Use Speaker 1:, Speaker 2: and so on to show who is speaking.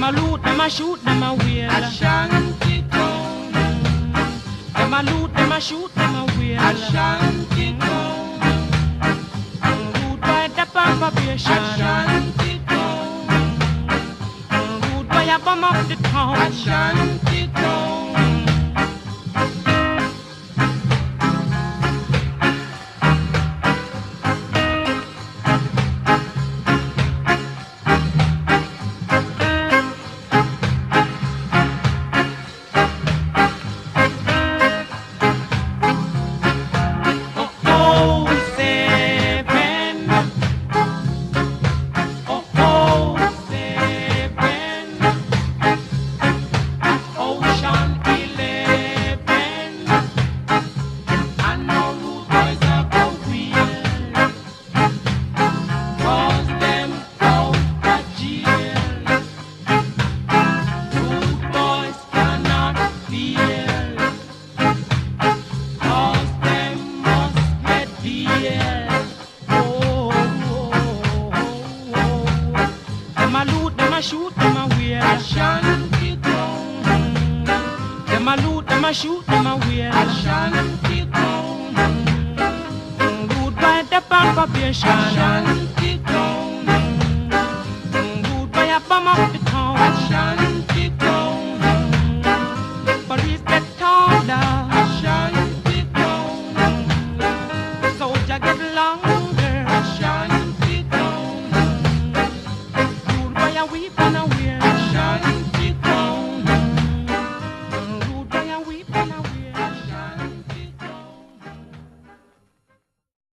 Speaker 1: a loot, them a shoot, them a wheel.
Speaker 2: Ashanti town.
Speaker 1: Them a loot, them a shoot, them a wheel.
Speaker 2: Ashanti town.
Speaker 1: Rude by the population.
Speaker 2: Ashanti town.
Speaker 1: Rude by a bomb up the town.
Speaker 2: Ashanti town.
Speaker 1: Shoot them a wheel.
Speaker 2: Ashanti town.
Speaker 1: Them a loot, them a shoot, them a wheel.
Speaker 2: Ashanti town.
Speaker 1: Rude by the population.
Speaker 2: Ashanti town.
Speaker 1: Rude by a bomb up the town.
Speaker 2: Ashanti